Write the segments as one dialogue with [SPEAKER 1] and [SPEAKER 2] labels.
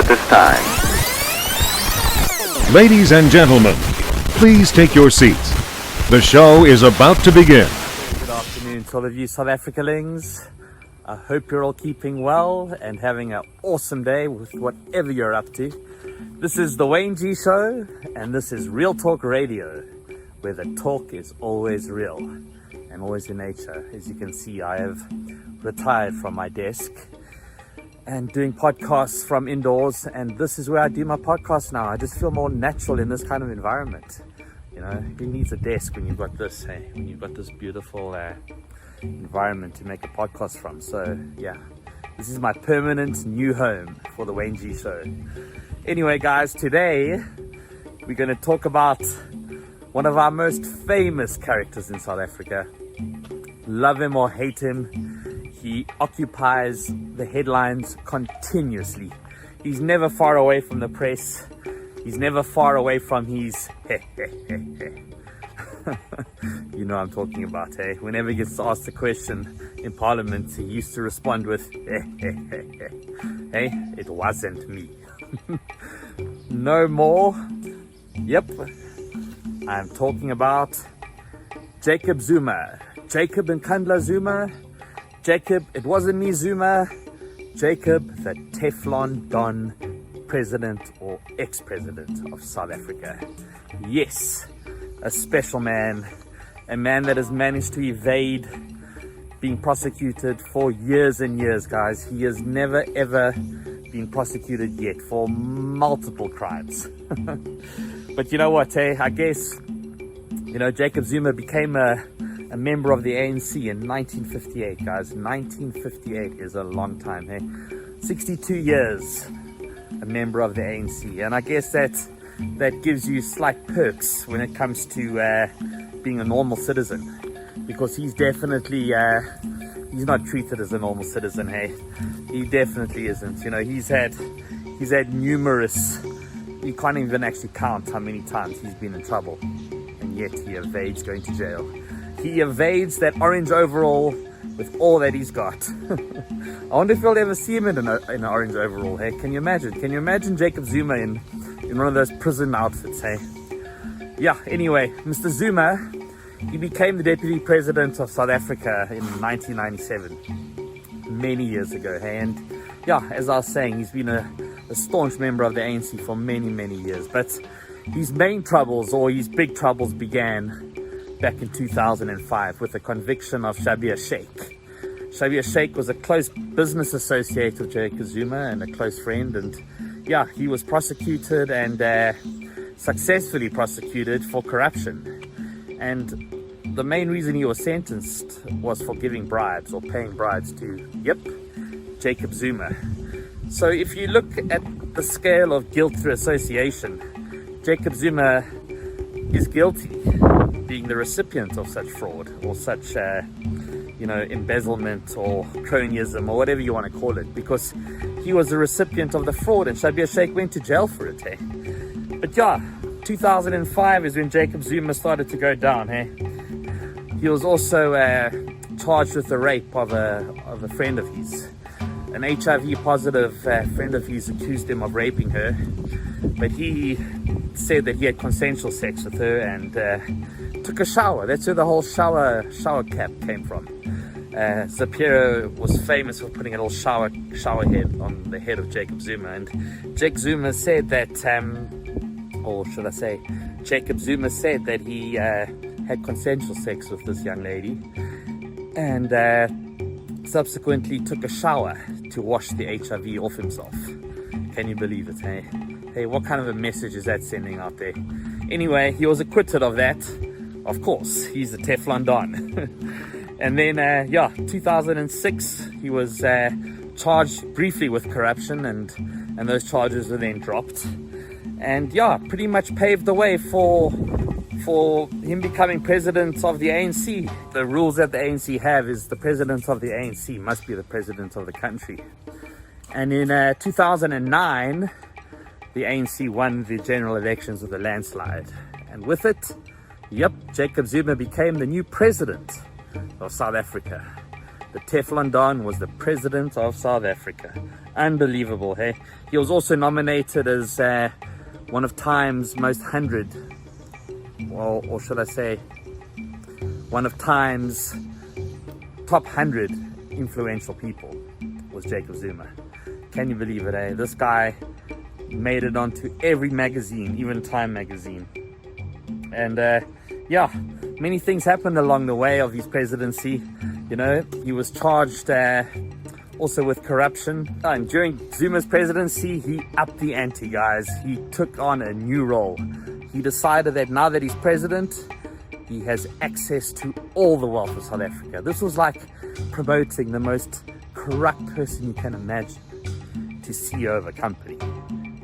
[SPEAKER 1] at this time.
[SPEAKER 2] Ladies and gentlemen, please take your seats. The show is about to begin.
[SPEAKER 3] Good afternoon to all of you South Africalings. I hope you're all keeping well and having an awesome day with whatever you're up to. This is the Wayne G Show, and this is Real Talk Radio, where the talk is always real and always in nature. As you can see, I have retired from my desk and doing podcasts from indoors, and this is where I do my podcast now. I just feel more natural in this kind of environment. You know, who needs a desk when you've got this, hey? When you've got this beautiful environment to make a podcast from. So yeah, this is my permanent new home for the Wayne G Show. Anyway guys, today we're going to talk about one of our most famous characters in South Africa. Love him or hate him, he occupies the headlines continuously. He's never far away from the press. He's never far away from his you know what I'm talking about, hey? Whenever he gets asked a question in Parliament, he used to respond with hey, it wasn't me. No more. Yep, I'm talking about Jacob Zuma. Jacob and Kandla Zuma. Jacob, it wasn't me Zuma. Jacob, the Teflon Don president or ex-president of South Africa. Yes, a special man, a man that has managed to evade being prosecuted for years and years, guys. He has never ever been prosecuted yet for multiple crimes. But you know what, eh? I guess, you know, Jacob Zuma became a member of the ANC in 1958, guys. 1958 is a long time, hey? 62 years a member of the ANC, and I guess that gives you slight perks when it comes to being a normal citizen, because he's definitely he's not treated as a normal citizen, hey? He definitely isn't. You know, he's had numerous, you can't even actually count how many times he's been in trouble, and yet he evades going to jail. He evades that orange overall with all that he's got. I wonder if you'll ever see him in an orange overall, hey? Can you imagine? Can you imagine Jacob Zuma in one of those prison outfits, hey? Yeah, anyway, Mr. Zuma, he became the deputy president of South Africa in 1997, many years ago, hey? And yeah, as I was saying, he's been a staunch member of the ANC for many, many years. But his main troubles, or his big troubles, began back in 2005 with the conviction of Shabir Shaik. Shabir Shaik was a close business associate of Jacob Zuma and a close friend, and yeah, he was prosecuted and successfully prosecuted for corruption. And the main reason he was sentenced was for giving bribes or paying bribes to, yep, Jacob Zuma. So if you look at the scale of guilt through association, Jacob Zuma is guilty, being the recipient of such fraud or such you know, embezzlement or cronyism or whatever you want to call it, because he was the recipient of the fraud and Shabir Shaik went to jail for it, hey? But yeah, 2005 is when Jacob Zuma started to go down, hey? He was also charged with the rape of a friend of his. An HIV positive friend of his accused him of raping her, but he said that he had consensual sex with her and took a shower. That's where the whole shower cap came from. Zapiro was famous for putting a little shower head on the head of Jacob Zuma, and Jacob Zuma said that, or should I say, Jacob Zuma said that he had consensual sex with this young lady, and subsequently took a shower to wash the HIV off himself. Can you believe it, hey? Hey, what kind of a message is that sending out there? Anyway, he was acquitted of that. Of course, he's the Teflon Don. And then, yeah, 2006, he was charged briefly with corruption, and those charges were then dropped. And yeah, pretty much paved the way for him becoming president of the ANC. The rules that the ANC have is the president of the ANC must be the president of the country. And in 2009, the ANC won the general elections with a landslide. And with it, yep, Jacob Zuma became the new president of South Africa. The Teflon Don was the president of South Africa. Unbelievable, hey? He was also nominated as one of Time's most 100, or should I say, one of Time's top 100 influential people was Jacob Zuma. Can you believe it, eh? This guy made it onto every magazine, even Time magazine. And yeah, many things happened along the way of his presidency. You know, he was charged also with corruption. And during Zuma's presidency, he upped the ante, guys. He took on a new role. He decided that now that he's president, he has access to all the wealth of South Africa. This was like promoting the most corrupt person you can imagine to CEO of a company.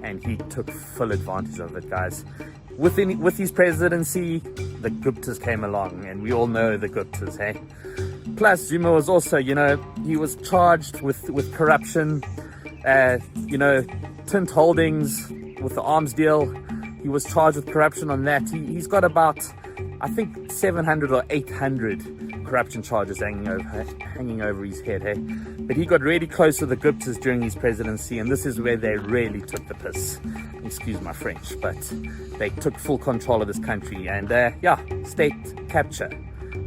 [SPEAKER 3] And he took full advantage of it, guys. With his presidency, the Guptas came along, and we all know the Guptas, hey? Plus, Zuma was also, you know, he was charged with corruption, you know, Tint Holdings with the arms deal. He was charged with corruption on that. He's got about, I think, 700 or 800 corruption charges hanging over his head, hey? But he got really close to the Guptas during his presidency, and this is where they really took the piss. Excuse my French, but they took full control of this country, and yeah, state capture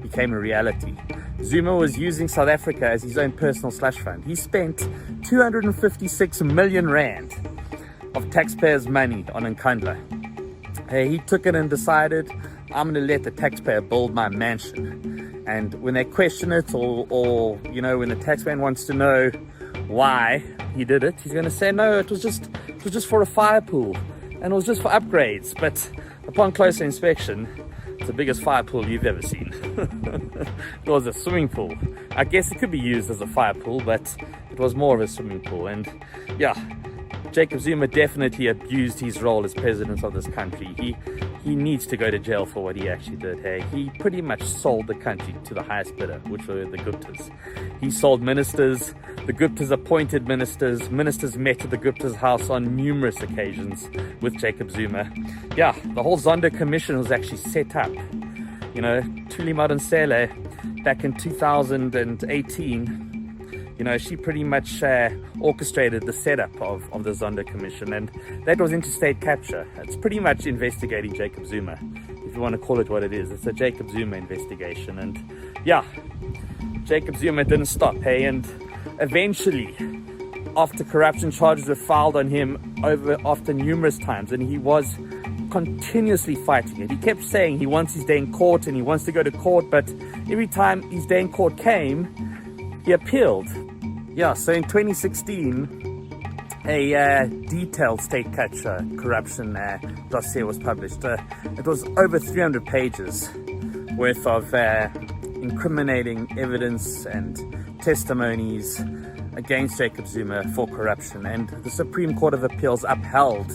[SPEAKER 3] became a reality. Zuma was using South Africa as his own personal slush fund. He spent 256 million rand of taxpayers' money on Nkandla. He took it and decided, I'm going to let the taxpayer build my mansion. And when they question it, or you know, when the taxman wants to know why he did it, he's going to say, no, it was just for a fire pool, and it was just for upgrades. But upon closer inspection, it's the biggest fire pool you've ever seen. It was a swimming pool. I guess it could be used as a fire pool, but it was more of a swimming pool. And yeah, Jacob Zuma definitely abused his role as president of this country. He needs to go to jail for what he actually did. Hey, he pretty much sold the country to the highest bidder, which were the Guptas. He sold ministers. The Guptas appointed ministers. Ministers met at the Guptas' house on numerous occasions with Jacob Zuma. Yeah, the whole Zondo Commission was actually set up. You know, Thuli Madonsela, back in 2018, you know, she pretty much orchestrated the setup of the Zondo Commission, and that was interstate capture. It's pretty much investigating Jacob Zuma, if you want to call it what it is. It's a Jacob Zuma investigation. And yeah, Jacob Zuma didn't stop, hey, and eventually, after corruption charges were filed on him after numerous times, and he was continuously fighting it. He kept saying he wants his day in court and he wants to go to court, but every time his day in court came, he appealed. Yeah, so in 2016, a detailed state capture corruption dossier was published. It was over 300 pages worth of incriminating evidence and testimonies against Jacob Zuma for corruption, and the Supreme Court of Appeals upheld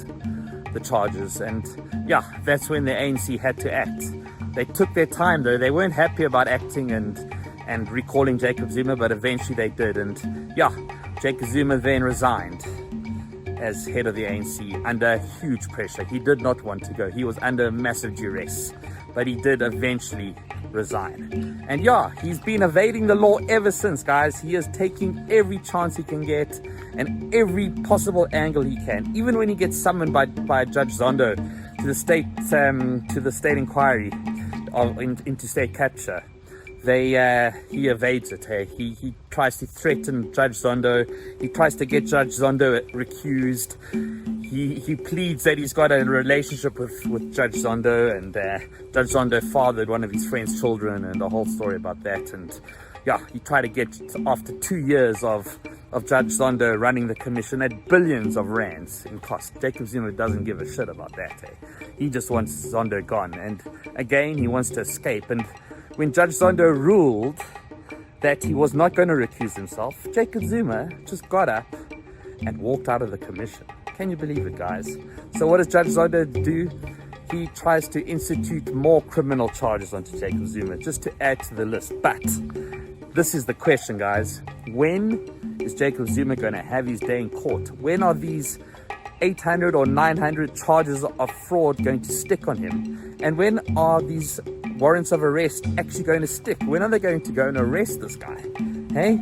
[SPEAKER 3] the charges. And yeah, that's when the ANC had to act. They took their time, though. They weren't happy about acting and recalling Jacob Zuma, but eventually they did. And yeah, Jacob Zuma then resigned as head of the ANC under huge pressure. He did not want to go. He was under massive duress, but he did eventually resign. And yeah, he's been evading the law ever since, guys. He is taking every chance he can get and every possible angle he can. Even when he gets summoned by Judge Zondo to the state inquiry into state capture, he evades it. Hey, he tries to threaten Judge Zondo. He tries to get Judge Zondo recused. He pleads that he's got a relationship with Judge Zondo, and Judge Zondo fathered one of his friend's children, and the whole story about that. And yeah, he tried to get, after 2 years of Judge Zondo running the commission at billions of rands in cost. Jacob Zuma doesn't give a shit about that. He just wants Zondo gone, and again, he wants to escape. And when Judge Zondo ruled that he was not going to recuse himself, Jacob Zuma just got up and walked out of the commission. Can you believe it, guys? So what does Judge Zondo do? He tries to institute more criminal charges onto Jacob Zuma just to add to the list. But this is the question, guys. When is Jacob Zuma going to have his day in court? When are these 800 or 900 charges of fraud going to stick on him? And when are these warrants of arrest actually going to stick? When are they going to go and arrest this guy? Hey,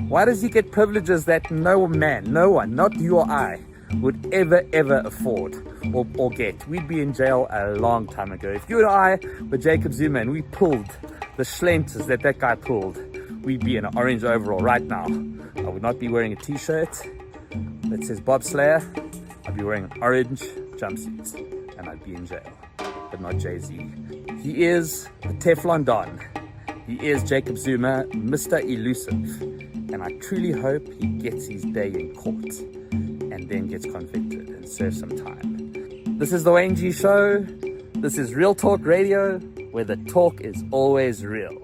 [SPEAKER 3] Why does he get privileges that no man, no one, not you or I, would ever afford or get? We'd be in jail a long time ago. If you and I were Jacob Zuma and we pulled the schlenters that guy pulled, we'd be in an orange overall right now. I would not be wearing a t-shirt that says bobslayer. I'd be wearing an orange jumpsuit and I'd be in jail, but not Jay-Z. He is the Teflon Don. He is Jacob Zuma, Mr. Elusive. And I truly hope he gets his day in court and then gets convicted and serves some time. This is the Wayne G Show. This is Real Talk Radio, where the talk is always real.